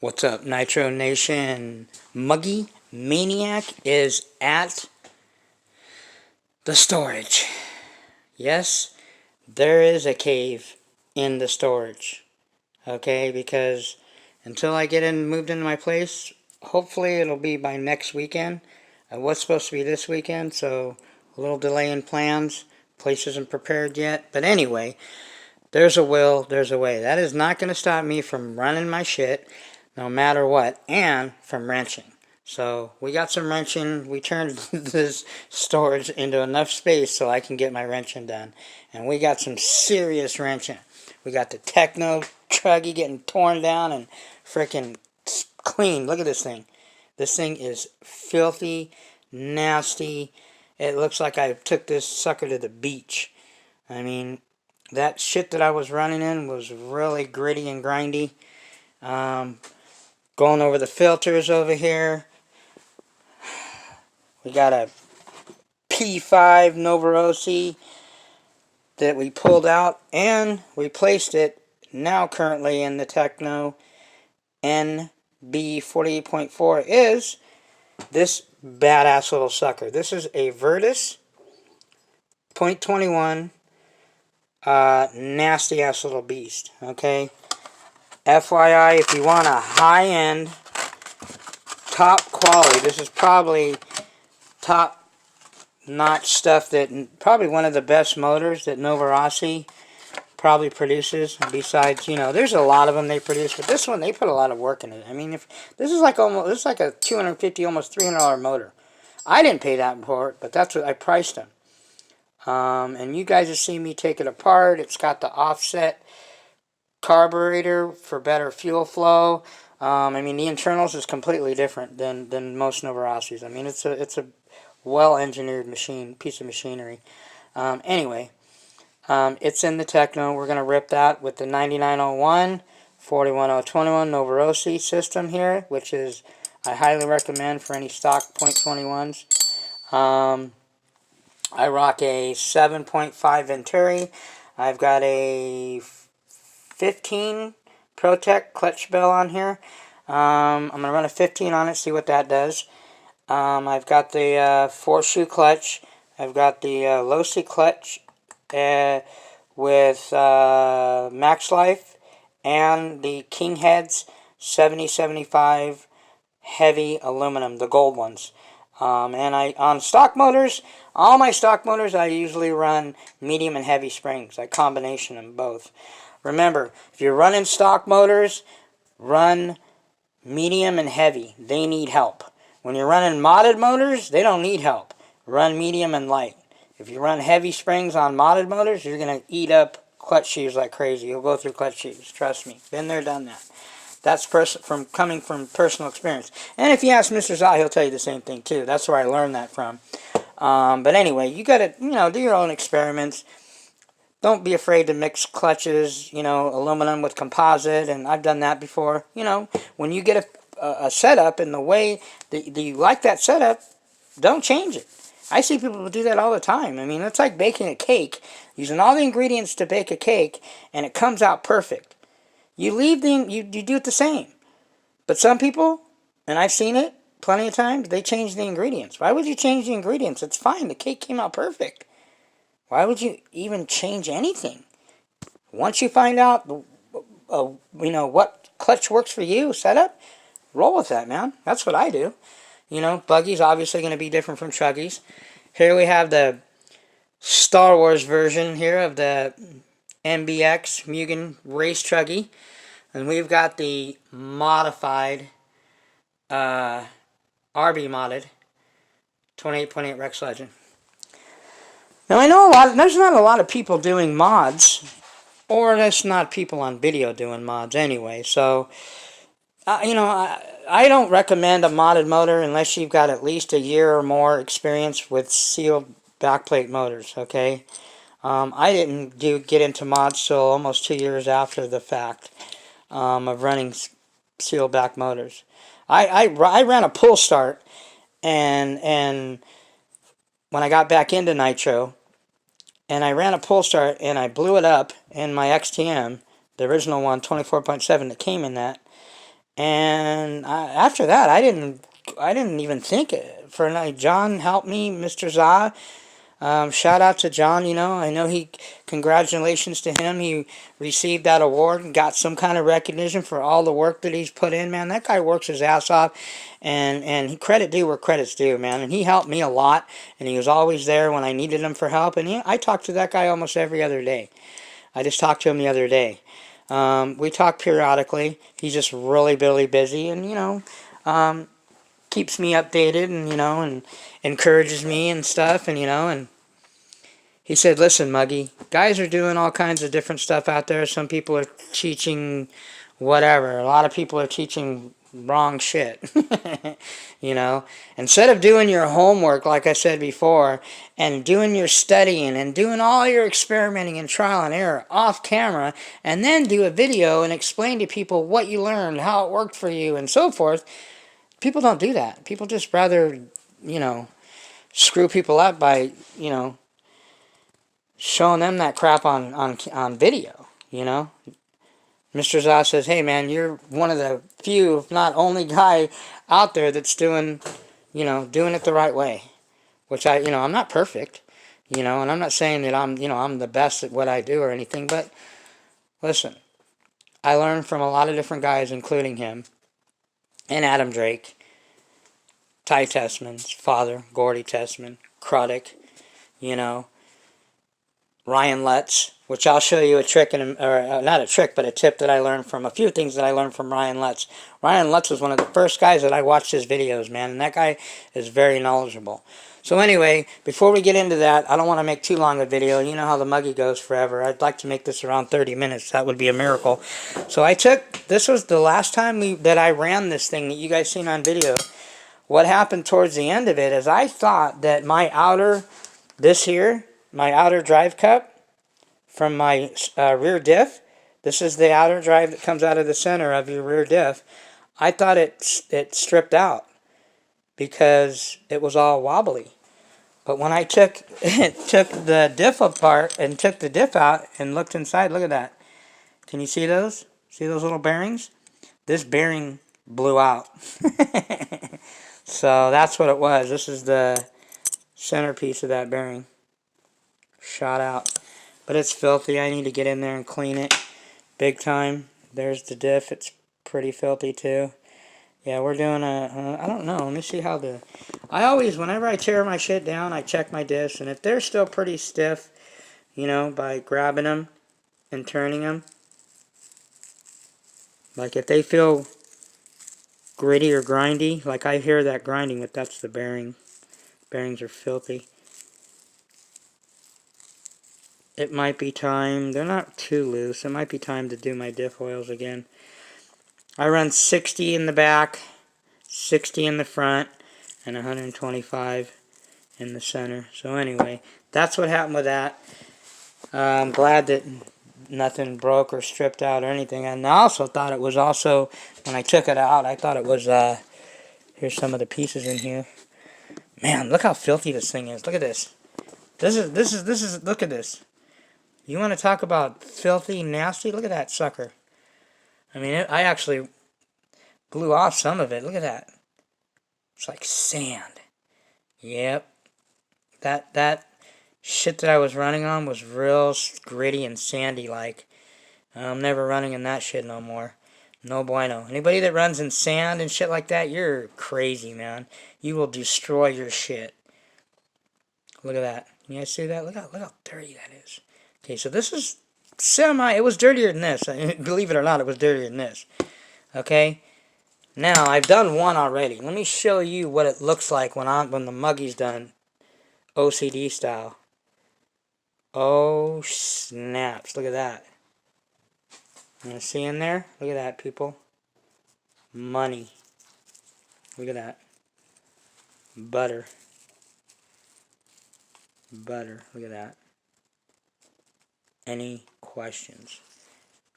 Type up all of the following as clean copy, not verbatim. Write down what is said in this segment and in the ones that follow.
What's up, Nitro Nation? Muggy Maniac is at the storage. Yes, there is a cave in the storage. Okay, because until I get moved into my place, hopefully it'll be by next weekend. It was supposed to be this weekend, so a little delay in plans. Place isn't prepared yet. But anyway, there's a will, there's a way. That is not going to stop me from running my shit no matter what, and from wrenching. So we got some wrenching. We turned this storage into enough space so I can get my wrenching done. And we got some serious wrenching. We got the Techno Truggy getting torn down and freaking clean. Look at this thing. This thing is filthy, nasty. It looks like I took this sucker to the beach. I mean, that shit that I was running in was really gritty and grindy. Going over the filters over here. We got a P5 Novarosi that we pulled out and replaced it now currently in the Techno NB48.4 is this badass little sucker. This is a Virtus .21 nasty ass little beast. Okay, FYI, if you want a high-end, top quality, this is probably top-notch stuff that probably one of the best motors that Novarosi probably produces. Besides, you know, there's a lot of them they produce, but this one they put a lot of work in it. I mean, if this is like a $250, almost $300 motor. I didn't pay that for it, but that's what I priced them. And you guys have seen me take it apart. It's got the offset carburetor for better fuel flow. I mean, the internals is completely different than most Novarosis. I mean, it's a well-engineered piece of machinery. Anyway, it's in the Techno. We're going to rip that with the 9901, 41021 Novarosi system here, which is, I highly recommend for any stock .21s. I rock a 7.5 Venturi. I've got a 15 Protec clutch bell on here. I'm going to run a 15 on it, see what that does. I've got the 4-shoe clutch. I've got the Losi clutch with Max Life and the King Heads 7075 heavy aluminum, the gold ones. And on stock motors, all my stock motors, I usually run medium and heavy springs. I combination them both. Remember, if you're running stock motors, run medium and heavy. They need help. When you're running modded motors, they don't need help. Run medium and light. If you run heavy springs on modded motors, you're going to eat up clutch sheaves like crazy. You'll go through clutch sheaves. Trust me. Been there, done that. That's coming from personal experience. And if you ask Mr. Zah, he'll tell you the same thing too. That's where I learned that from. But anyway, you got to, do your own experiments. Don't be afraid to mix clutches, aluminum with composite, and I've done that before. When you get a setup in the way that you like that setup, don't change it. I see people do that all the time. I mean, it's like baking a cake, using all the ingredients to bake a cake, and it comes out perfect. You do it the same. But some people, and I've seen it plenty of times, they change the ingredients. Why would you change the ingredients? It's fine. The cake came out perfect. Why would you even change anything? Once you find out, what clutch works for you, setup, roll with that, man. That's what I do. Buggy's obviously going to be different from Truggies. Here we have the Star Wars version here of the MBX Mugen Race Truggy. And we've got the modified, RB modded 28.8 Rex Legend. Now I know there's not a lot of people doing mods, or there's not people on video doing mods anyway. So, I don't recommend a modded motor unless you've got at least a year or more experience with sealed backplate motors. Okay, I didn't get into mods till almost 2 years after the fact of running sealed back motors. I ran a pull start, and when I got back into Nitro, and I ran a pull start, and I blew it up in my XTM, the original one, 24.7 that came in that, And after that, I didn't even think it. For like, John helped me, Mr. Za. Shout out to John, you know. I know congratulations to him. He received that award and got some kind of recognition for all the work that he's put in, man. That guy works his ass off, and credit due where credit's due, man. And he helped me a lot, and he was always there when I needed him for help. And I talk to that guy almost every other day. I just talked to him the other day. We talk periodically. He's just really, really busy, and, you know, keeps me updated, and, you know, and encourages me and stuff, and, you know, and he said, listen, Muggy, guys are doing all kinds of different stuff out there. Some people are teaching whatever. A lot of people are teaching wrong shit. You know, instead of doing your homework, like I said before, and doing your studying and doing all your experimenting and trial and error off camera, and then do a video and explain to people what you learned, how it worked for you, and so forth, people don't do that. People just rather, you know, screw people up by, you know, showing them that crap on video, you know. Mr. Zah says, hey man, you're one of the few, if not only guy out there that's doing, you know, doing it the right way. Which you know, I'm not perfect, you know, and I'm not saying that I'm, you know, I'm the best at what I do or anything, but listen, I learned from a lot of different guys, including him, and Adam Drake, Ty Tessman's father, Gordy Tessman, Crudick, you know, Ryan Letts, which I'll show you a trick, or not a trick, but a tip that I learned from, a few things that I learned from Ryan Letts. Ryan Letts was one of the first guys that I watched his videos, man, and that guy is very knowledgeable. So anyway, before we get into that, I don't want to make too long a video. You know how the Muggy goes forever. I'd like to make this around 30 minutes. That would be a miracle. So this was the last time that I ran this thing that you guys seen on video. What happened towards the end of it is I thought that my outer drive cup from my rear diff, this is the outer drive that comes out of the center of your rear diff, I thought it stripped out because it was all wobbly. But when I took the diff apart and took the diff out and looked inside, look at that. Can you see those? See those little bearings? This bearing blew out. So that's what it was. This is the centerpiece of that bearing. Shot out. But it's filthy. I need to get in there and clean it big time. There's the diff. It's pretty filthy too. Yeah, we're doing I don't know. Let me see how I always, whenever I tear my shit down, I check my diffs. And if they're still pretty stiff, you know, by grabbing them and turning them. Like if they feel gritty or grindy, like I hear that grinding, but that's the bearing. Bearings are filthy. It might be time, they're not too loose, it might be time to do my diff oils again. I run 60 in the back, 60 in the front, and 125 in the center. So anyway, that's what happened with that. I'm glad that nothing broke or stripped out or anything. And I also thought it was also, when I took it out, I thought it was, here's some of the pieces in here. Man, look how filthy this thing is. Look at this. This is, look at this. You want to talk about filthy, nasty? Look at that sucker. I mean, I actually blew off some of it. Look at that. It's like sand. Yep. That shit that I was running on was real gritty and sandy like. I'm never running in that shit no more. No bueno. Anybody that runs in sand and shit like that, you're crazy, man. You will destroy your shit. Look at that. You guys see that? Look how dirty that is. Okay, so this is it was dirtier than this. Believe it or not, it was dirtier than this. Okay? Now, I've done one already. Let me show you what it looks like when the Muggy's done OCD style. Oh, snaps. Look at that. You see in there? Look at that, people. Money. Look at that. Butter. Butter. Look at that. Any questions?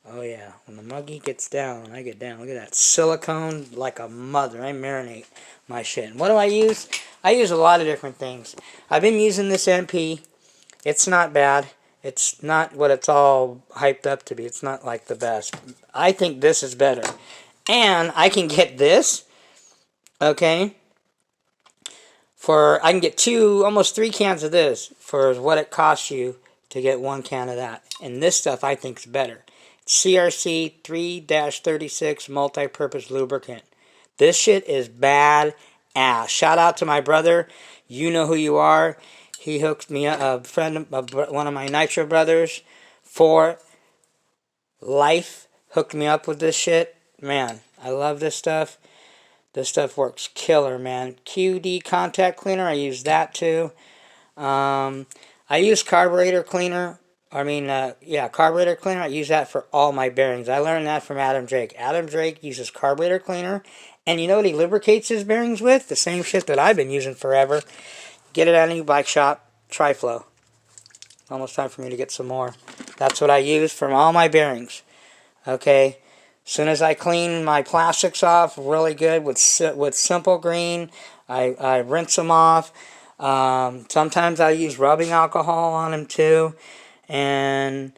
Oh yeah, when the Muggy gets down, I get down. Look at that. Silicone like a mother. I marinate my shit. And what do I use? I use a lot of different things. I've been using this MP. It's not bad. It's not what it's all hyped up to be. It's not like the best. I think this is better. And I can get this, okay, I can get almost 3 cans of this for what it costs you to get 1 can of that. And this stuff I think is better. CRC 3-36 multi-purpose lubricant. This shit is bad ass. Shout out to my brother. You know who you are. He hooked me up, one of my Nitro brothers, for life, hooked me up with this shit. Man, I love this stuff. This stuff works killer, man. QD contact cleaner, I use that too. I use carburetor cleaner. Carburetor cleaner. I use that for all my bearings. I learned that from Adam Drake. Adam Drake uses carburetor cleaner. And you know what he lubricates his bearings with? The same shit that I've been using forever. Get it at any bike shop. Tri-Flow. Almost time for me to get some more. That's what I use for all my bearings. Okay. As soon as I clean my plastics off really good with Simple Green, I rinse them off. Sometimes I use rubbing alcohol on them too. And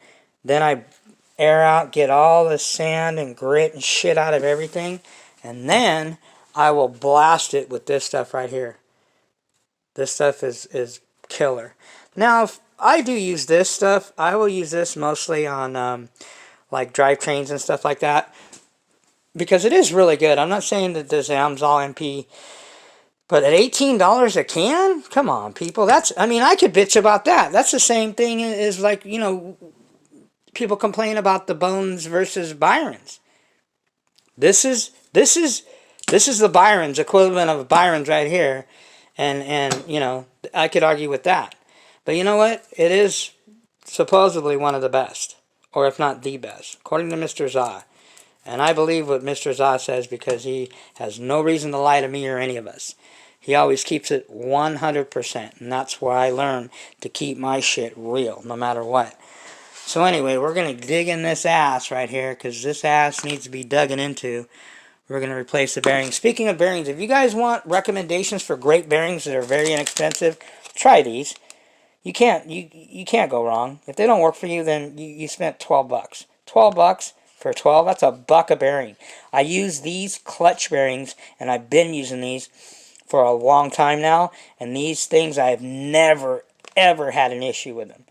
then I air out, get all the sand and grit and shit out of everything. And then I will blast it with this stuff right here. This stuff is killer. Now, if I do use this stuff, I will use this mostly on like drivetrains and stuff like that, because it is really good. I'm not saying that this Amsoil MP, but at $18 a can? Come on, people. I could bitch about that. That's the same thing as, like, you know, people complain about the Bones versus Byron's. This is the Byron's equivalent of Byron's right here. And you know, I could argue with that. But you know what? It is supposedly one of the best, or if not the best, according to Mr. Zah. And I believe what Mr. Zah says because he has no reason to lie to me or any of us. He always keeps it 100%, and that's where I learned to keep my shit real, no matter what. So anyway, we're going to dig in this ass right here, because this ass needs to be dug into. We're going to replace the bearings. Speaking of bearings, if you guys want recommendations for great bearings that are very inexpensive, try these. You can't go wrong. If they don't work for you, then you spent 12 bucks. 12 bucks for 12, that's a buck a bearing. I use these clutch bearings, and I've been using these for a long time now, and these things, I've never, ever had an issue with them.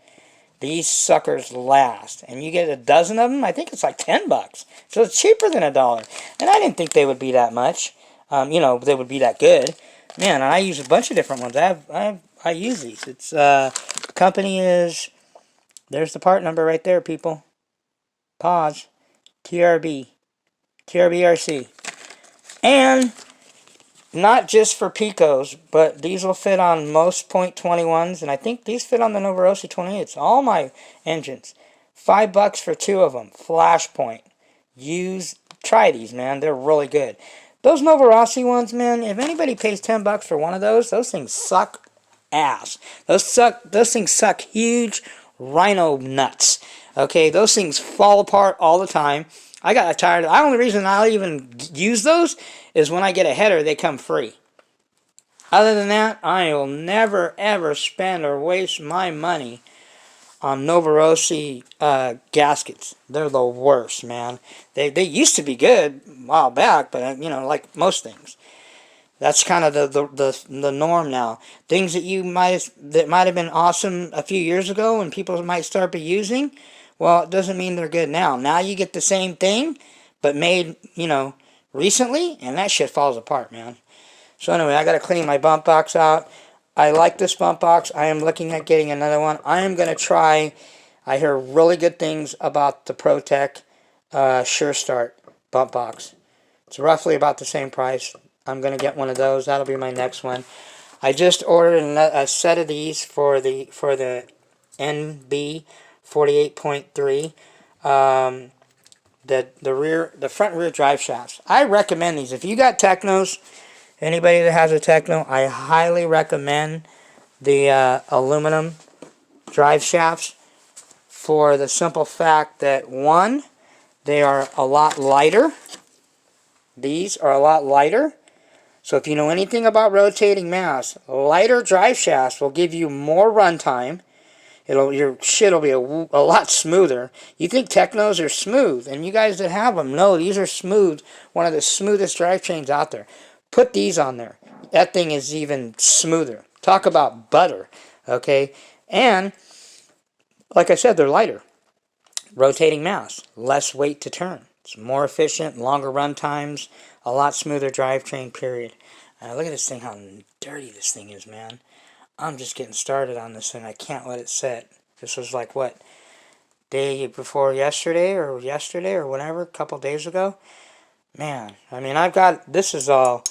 These suckers last, and you get a dozen of them. I think it's like 10 bucks, so it's cheaper than $1. And I didn't think they would be that much. You know, they would be that good. Man, I use a bunch of different ones. I use these. It's company is, there's the part number right there, people. Pause. TRBRC, and not just for Picos, but these will fit on most .21s, and I think these fit on the Novorossi 28s. All my engines. $5 for 2 of them. Flashpoint. Try these, man. They're really good. Those Novorossi ones, man, if anybody pays $10 for one of those things suck ass. Those things suck huge rhino nuts. Okay, those things fall apart all the time. I got tired. The only reason I'll even use those is when I get a header, they come free. Other than that, I will never, ever spend or waste my money on Novorossi gaskets. They're the worst, man. They used to be good a while back, but, you know, like most things. That's kind of the norm now. Things that might have been awesome a few years ago and people might start be using, well, it doesn't mean they're good now. Now you get the same thing, but made, you know, recently, and that shit falls apart, man. So anyway, I got to clean my bump box out. I like this bump box. I am looking at getting another one. I am going to try. I hear really good things about the ProTech Sure Start bump box. It's roughly about the same price. I'm going to get one of those. That'll be my next one. I just ordered a set of these for the NB 48.3. The front rear drive shafts. I recommend these. If you got Technos, anybody that has a Techno, I highly recommend the aluminum drive shafts for the simple fact that, one, they are a lot lighter. These are a lot lighter. So if you know anything about rotating mass, lighter drive shafts will give you more runtime. Your shit will be a lot smoother. You think Technos are smooth, and you guys that have them know these are smooth. One of the smoothest drivetrains out there. Put these on there. That thing is even smoother. Talk about butter, okay? And like I said, they're lighter. Rotating mass, less weight to turn. It's more efficient, longer run times, a lot smoother drivetrain, period. Look at this thing, how dirty this thing is, man. I'm just getting started on this thing. I can't let it sit. This was like, what, day before yesterday or whatever, a couple days ago? Man, I mean, this is all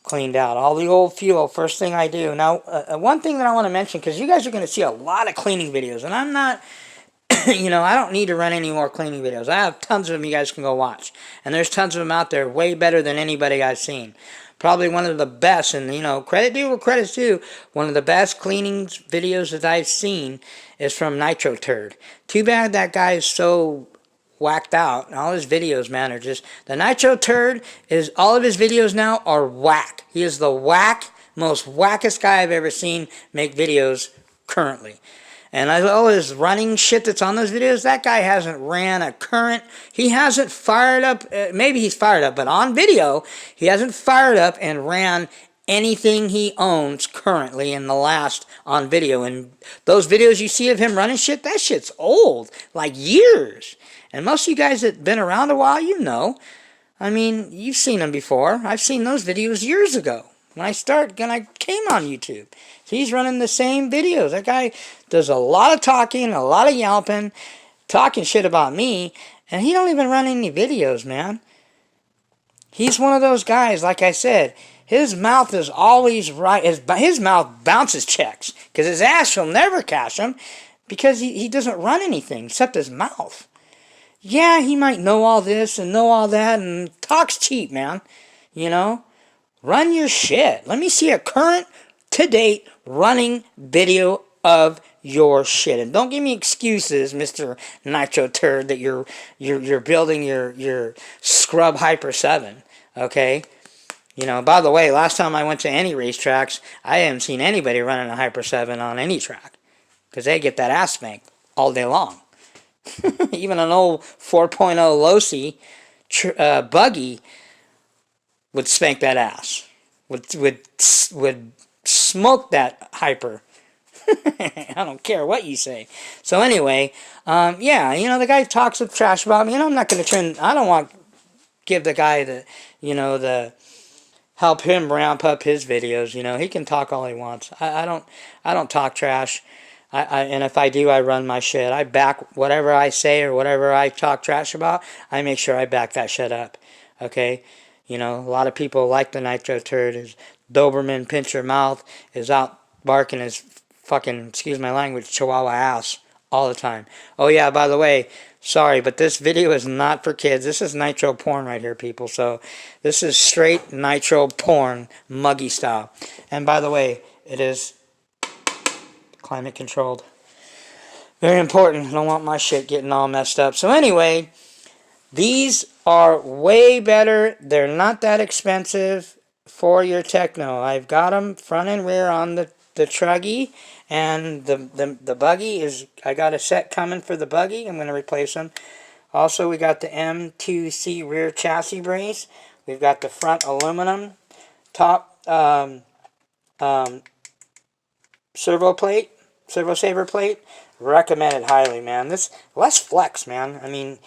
cleaned out. All the old fuel, first thing I do. Now, one thing that I want to mention, because you guys are going to see a lot of cleaning videos, and I'm not... you know, I don't need to run any more cleaning videos. I have tons of them you guys can go watch. And there's tons of them out there, way better than anybody I've seen. Probably one of the best, and, you know, credit due where credit's due, one of the best cleaning videos that I've seen is from Nitro Turd. Too bad that guy is so whacked out. And all his videos, man, are just... The Nitro Turd is... All of his videos now are whack. He is the most wackest guy I've ever seen make videos currently. And all his running shit that's on those videos, that guy hasn't ran a current, he hasn't fired up, maybe he's fired up, but on video, he hasn't fired up and ran anything he owns currently in the last on video. And those videos you see of him running shit, that shit's old, like years. And most of you guys that have been around a while, you know. I mean, you've seen them before. I've seen those videos years ago. When I came on YouTube. He's running the same videos. That guy does a lot of talking, a lot of yelping, talking shit about me, and he don't even run any videos, man. He's one of those guys, like I said, his mouth is always right. His mouth bounces checks, because his ass will never cash them, because he doesn't run anything except his mouth. Yeah, he might know all this and know all that, and talks cheap, man. You know? Run your shit. Let me see a current, to-date, running video of your shit. And don't give me excuses, Mr. Nitro Turd, that you're building your Scrub Hyper 7, okay? You know, by the way, last time I went to any racetracks, I haven't seen anybody running a Hyper 7 on any track. Because they get that ass spanked all day long. Even an old 4.0 Losi buggy would spank that ass. Would smoke that Hyper. I don't care what you say. So anyway, yeah, you know, the guy talks with trash about me, and I'm not going to I don't want to give the guy help him ramp up his videos. You know, he can talk all he wants. I don't talk trash. And if I do, I run my shit. I back whatever I say or whatever I talk trash about. I make sure I back that shit up. Okay? You know, a lot of people like the Nitro Turd. His Doberman pincher mouth is out barking his fucking, excuse my language, chihuahua ass all the time. Oh yeah, by the way, sorry, but this video is not for kids. This is nitro porn right here, people. So this is straight nitro porn, muggy style. And by the way, it is climate controlled. Very important. I don't want my shit getting all messed up. So anyway, these are way better. They're not that expensive for your Techno. I've got them front and rear on the truggy, and the buggy is, I got a set coming for the buggy. I'm going to replace them. Also, we got the M2C rear chassis brace. We've got the front aluminum top servo saver plate. Recommend it highly, man. This less flex, man. I mean,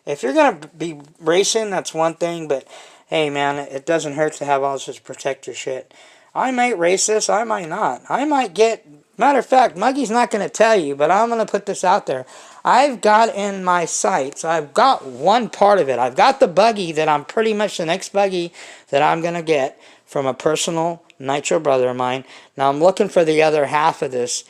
if you're going to be racing, that's one thing, but hey, man, it doesn't hurt to have all this to protect your shit. I might race this, I might not. I might get, matter of fact, Muggy's not going to tell you, but I'm going to put this out there. I've got in my sights, I've got one part of it. I've got the buggy that I'm pretty much the next buggy that I'm going to get from a personal nitro brother of mine. Now I'm looking for the other half of this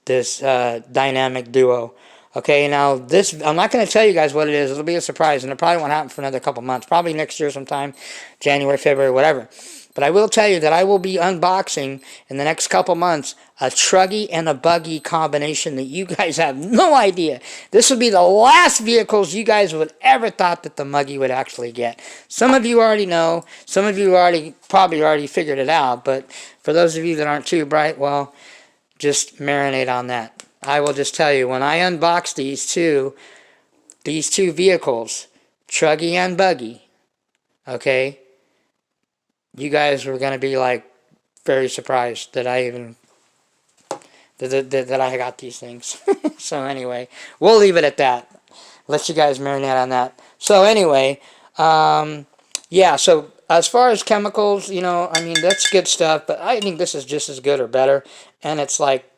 dynamic duo. Okay, now this, I'm not going to tell you guys what it is. It'll be a surprise, and it probably won't happen for another couple months. Probably next year sometime, January, February, whatever. But I will tell you that I will be unboxing in the next couple months a truggy and a buggy combination that you guys have no idea. This will be the last vehicles you guys would ever thought that the Muggy would actually get. Some of you already know. Some of you probably already figured it out. But for those of you that aren't too bright, well, just marinate on that. I will just tell you, when I unboxed these two vehicles, Truggy and Buggy, okay, you guys were going to be like very surprised that I even that I got these things. So anyway, we'll leave it at that. Let you guys marinate on that. So anyway, yeah, so as far as chemicals, you know, I mean, that's good stuff, but I think this is just as good or better. And it's like,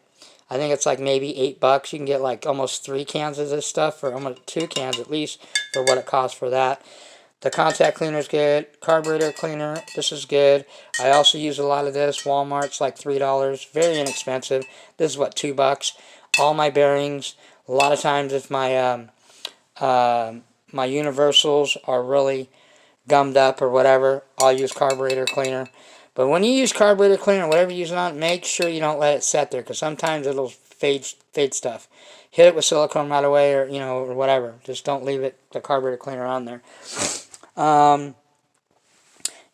I think it's like maybe $8. You can get like almost 3 cans of this stuff, or almost 2 cans at least, for what it costs for that. The contact cleaner is good. Carburetor cleaner, this is good. I also use a lot of this. Walmart's like $3. Very inexpensive. This is what, $2. All my bearings. A lot of times if my my universals are really gummed up or whatever, I'll use carburetor cleaner. But when you use carburetor cleaner, whatever you use it on, make sure you don't let it set there, because sometimes it'll fade stuff. Hit it with silicone right away, or you know, or whatever. Just don't leave it, the carburetor cleaner, on there.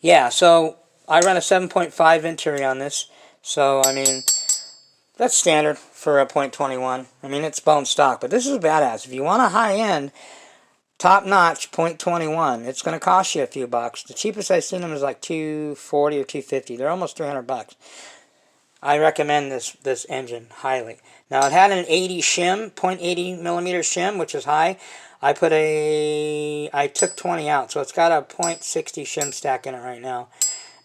Yeah, so I run a 7.5 Venturi on this. So I mean, that's standard for a .21. I mean, it's bone stock, but this is badass. If you want a high end, top-notch .21, it's going to cost you a few bucks. The cheapest I've seen them is like $240 or $250. They're almost $300. I recommend this engine highly. Now, it had an 80 shim, .80 millimeter shim, which is high. I took 20 out, so it's got a .60 shim stack in it right now.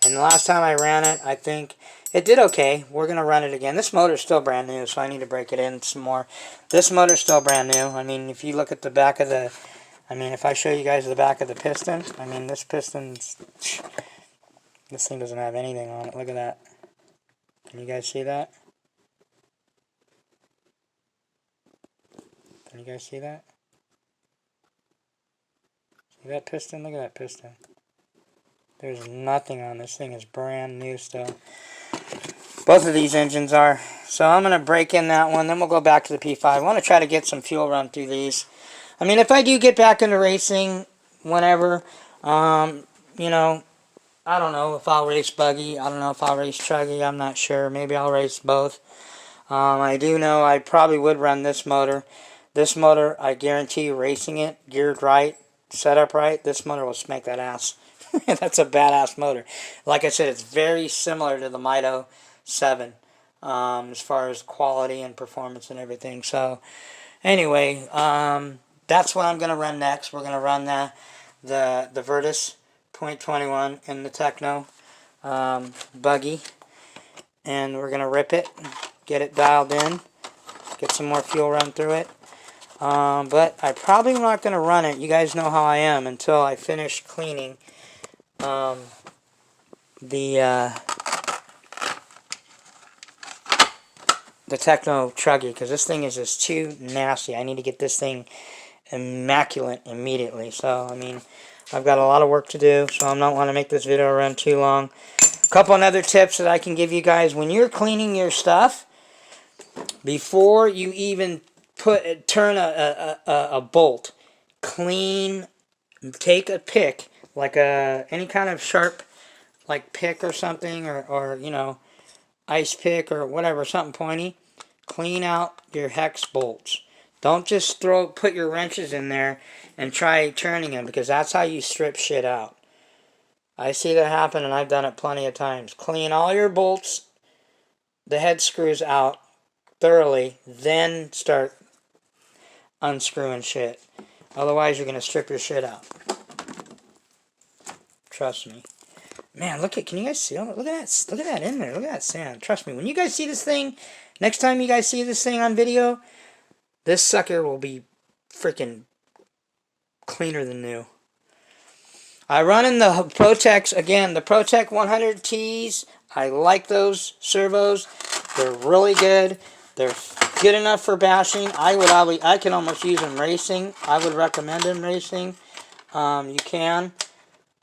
And the last time I ran it, I think it did okay. We're going to run it again. This motor's still brand new, so I need to break it in some more. This motor's still brand new. I mean, if you look at the back of the... I mean, if I show you guys the back of the piston, I mean, this piston's... This thing doesn't have anything on it. Look at that. Can you guys see that? Can you guys see that? See that piston? Look at that piston. There's nothing on this thing. It's brand new still. Both of these engines are. So I'm going to break in that one. Then we'll go back to the P5. I want to try to get some fuel run through these. I mean, if I do get back into racing, whenever, you know, I don't know if I'll race Buggy. I don't know if I'll race Truggy. I'm not sure. Maybe I'll race both. I do know I probably would run this motor. This motor, I guarantee you, racing it, geared right, set up right, this motor will smack that ass. That's a badass motor. Like I said, it's very similar to the Mito 7 as far as quality and performance and everything. So, anyway, that's what I'm going to run next. We're going to run the Virtus .21 in the Techno Buggy. And we're going to rip it, get it dialed in, get some more fuel run through it. But I'm probably not going to run it, you guys know how I am, until I finish cleaning the Techno Truggy, because this thing is just too nasty. I need to get this thing immaculate immediately. So, I mean, I've got a lot of work to do, so I'm not want to make this video run too long. A couple of other tips that I can give you guys. When you're cleaning your stuff, before you even turn a bolt, take a pick, like any kind of sharp, like pick or something, or you know, ice pick or whatever, something pointy. Clean out your hex bolts. Don't just put your wrenches in there and try turning them, because that's how you strip shit out. I see that happen, and I've done it plenty of times. Clean all your bolts, the head screws out thoroughly, then start unscrewing shit. Otherwise, you're going to strip your shit out. Trust me. Man, can you guys see? Look at that. Look at that in there. Look at that sand. Trust me. When you guys see this thing, next time you guys see this thing on video, this sucker will be freaking cleaner than new. I run in the Protec, again, the Protec 100Ts. I like those servos. They're really good. They're good enough for bashing. I can almost use them racing. I would recommend them racing. You can.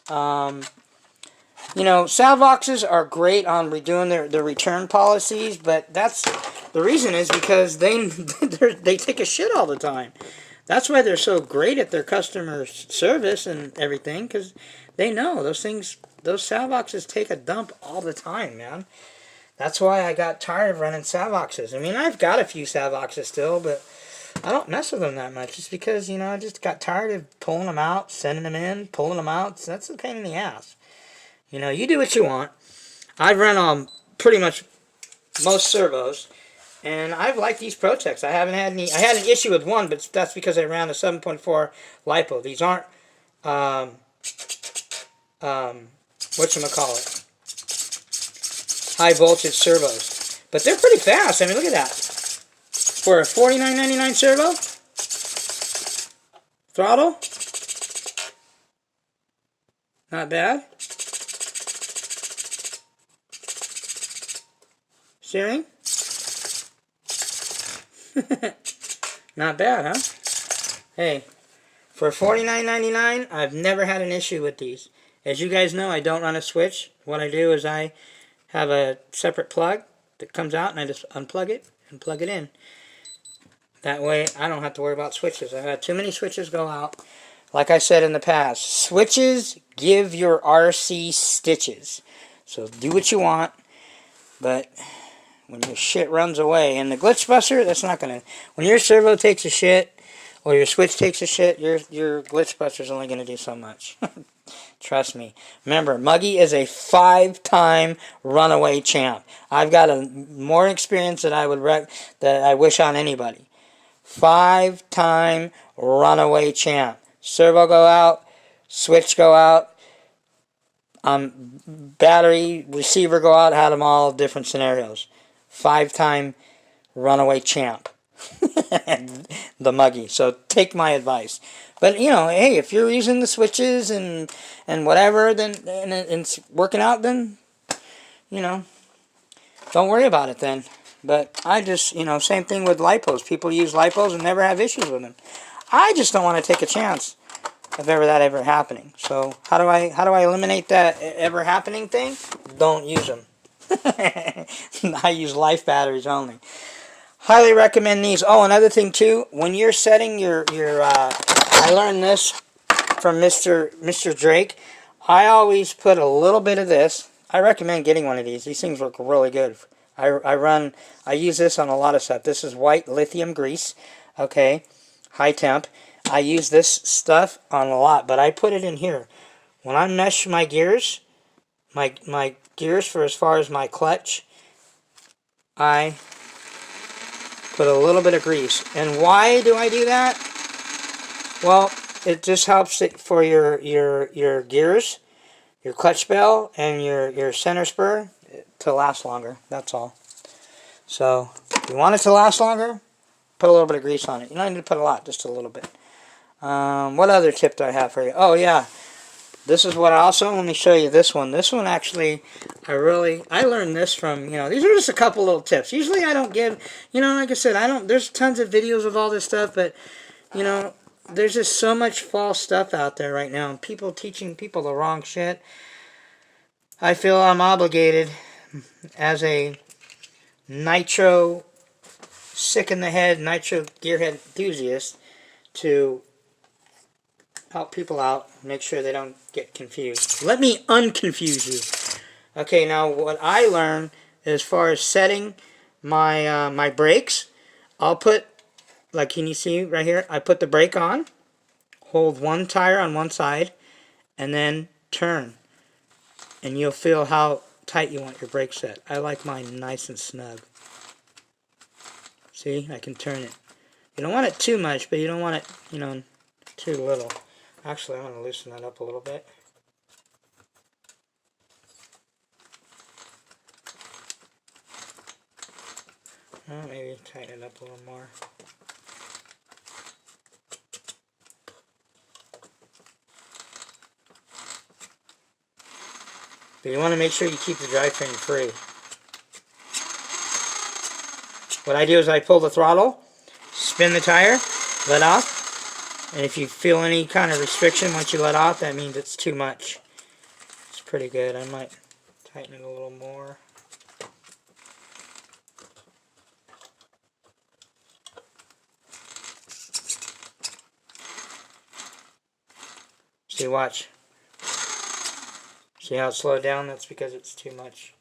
You know, Salvoxes are great on redoing their return policies, but the reason is because they take a shit all the time. That's why they're so great at their customer service and everything, because they know those Salvoxes take a dump all the time, man. That's why I got tired of running Savoxes. I mean, I've got a few Savoxes still, but I don't mess with them that much. Just because, you know, I just got tired of pulling them out, sending them in, pulling them out. So that's a pain in the ass. You know, you do what you want. I've run on pretty much most servos, and I've liked these Protects. I haven't had any. I had an issue with one, but that's because I ran a 7.4 LiPo. These aren't whatchamacallit, high voltage servos, but they're pretty fast. I mean, look at that. For a $49.99 servo throttle, not bad. Steering, not bad, huh? Hey, for $49.99, I've never had an issue with these. As you guys know, I don't run a switch. What I do is I have a separate plug that comes out, and I just unplug it and plug it in. That way, I don't have to worry about switches. I've had too many switches go out. Like I said in the past, switches give your RC stitches. So do what you want, but when your shit runs away, and the glitch buster, that's not gonna. When your servo takes a shit, or your switch takes a shit, your glitch buster's only gonna do so much. Trust me. Remember, Muggy is a 5-time runaway champ. I've got more experience that I wish on anybody. 5-time runaway champ. Servo go out, switch go out, battery, receiver go out. Had them all different scenarios. 5-time runaway champ. The Muggy. So take my advice. But, you know, hey, if you're using the switches and whatever, then and it's working out, then, you know, don't worry about it then. But I just, you know, same thing with LiPos. People use LiPos and never have issues with them. I just don't want to take a chance of that ever happening. So how do I eliminate that ever happening thing? Don't use them. I use life batteries only. Highly recommend these. Oh, another thing too, when you're setting your I learned this from Mr. Drake. I always put a little bit of this. I recommend getting one of these. These things work really good. I use this on a lot of stuff. This is white lithium grease. Okay, high temp. I use this stuff on a lot, but I put it in here. When I mesh my gears, my gears for as far as my clutch, I put a little bit of grease. And why do I do that? Well, it just helps it for your gears, your clutch bell, and your center spur to last longer. That's all. So, if you want it to last longer, put a little bit of grease on it. You don't need to put a lot, just a little bit. What other tip do I have for you? Oh, yeah. This is what I also, let me show you this one. This one actually, I learned this from, you know, these are just a couple little tips. Usually I don't give, you know, like I said, there's tons of videos of all this stuff, but, you know, there's just so much false stuff out there right now, and people teaching people the wrong shit. I feel I'm obligated as a nitro, sick-in-the-head, nitro gearhead enthusiast to help people out, make sure they don't get confused. Let me unconfuse you. Okay, now what I learned as far as setting my my brakes, I'll put, like, can you see right here? I put the brake on, hold one tire on one side, and then turn. And you'll feel how tight you want your brake set. I like mine nice and snug. See, I can turn it. You don't want it too much, but you don't want it, you know, too little. Actually, I'm going to loosen that up a little bit. Maybe tighten it up a little more. But you want to make sure you keep the drivetrain free. What I do is I pull the throttle, spin the tire, let off. And if you feel any kind of restriction once you let off, that means it's too much. It's pretty good. I might tighten it a little more. See, watch. See how it slowed down? That's because it's too much.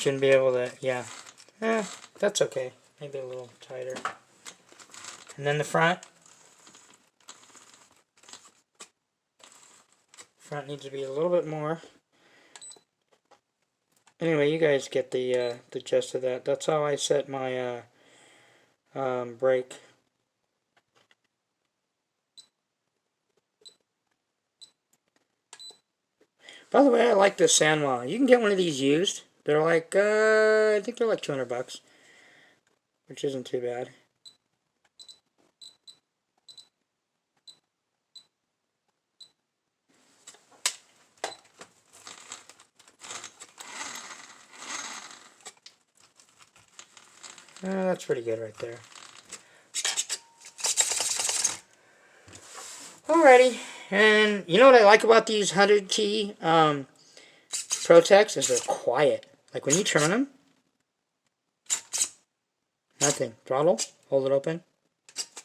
Shouldn't be able to, yeah. That's okay. Maybe a little tighter. And then the front. Front needs to be a little bit more. Anyway, you guys get the gist of that. That's how I set my brake. By the way, I like this sand wallet. You can get one of these used. They're like, I think they're like 200 bucks, which isn't too bad. That's pretty good right there. Alrighty, and you know what I like about these 100 key Protex is they're quiet. Like when you turn them, nothing. Throttle, hold it open,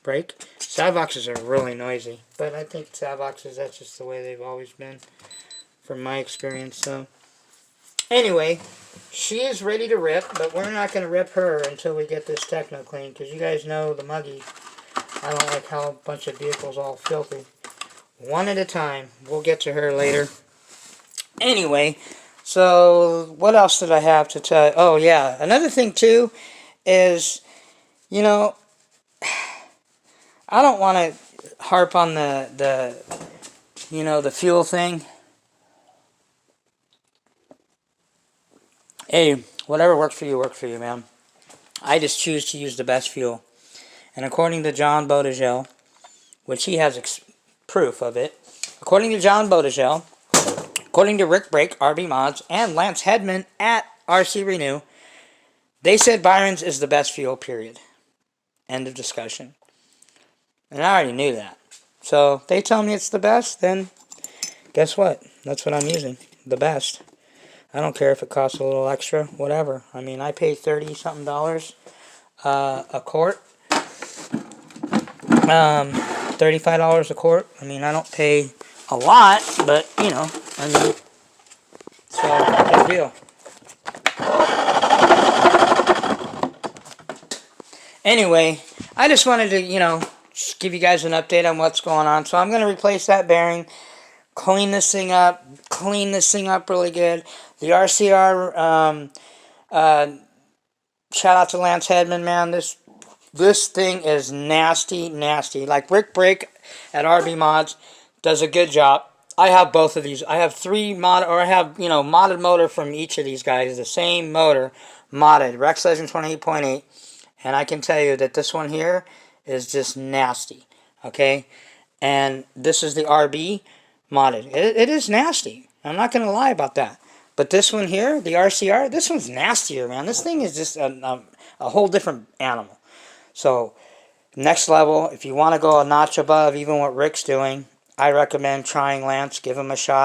brake. Savoxes are really noisy, but I think Savoxes, that's just the way they've always been, from my experience. So anyway, she is ready to rip, but we're not going to rip her until we get this Techno clean, because you guys know the Muggy. I don't like how a bunch of vehicles all filthy. One at a time. We'll get to her later. Anyway, so what else did I have to tell you? Oh, yeah. Another thing, too, is, you know, I don't want to harp on the fuel thing. Hey, whatever works for you, man. I just choose to use the best fuel. And according to John Bodegel, which he has proof of it, according to John Bodegel, according to Rick Brake, RB Mods, and Lance Hedman at RC Renew, they said Byron's is the best fuel, period. End of discussion. And I already knew that. So if they tell me it's the best, then guess what? That's what I'm using. The best. I don't care if it costs a little extra, whatever. I mean, I pay $30-something a quart. $35 a quart. I mean, I don't pay a lot, but, you know, I mean, so, big deal. Anyway, I just wanted to, you know, just give you guys an update on what's going on. So I'm going to replace that bearing, clean this thing up really good. The RCR, shout out to Lance Hedman, man. This thing is nasty. Like Rick Brake at RB Mods does a good job. I have both of these. I have modded motor from each of these guys. The same motor, modded. Rex Legend 28.8. And I can tell you that this one here is just nasty. Okay? And this is the RB modded. It is nasty. I'm not going to lie about that. But this one here, the RCR, this one's nastier, man. This thing is just a whole different animal. So, next level, if you want to go a notch above even what Rick's doing, I recommend trying Lance. Give him a shot.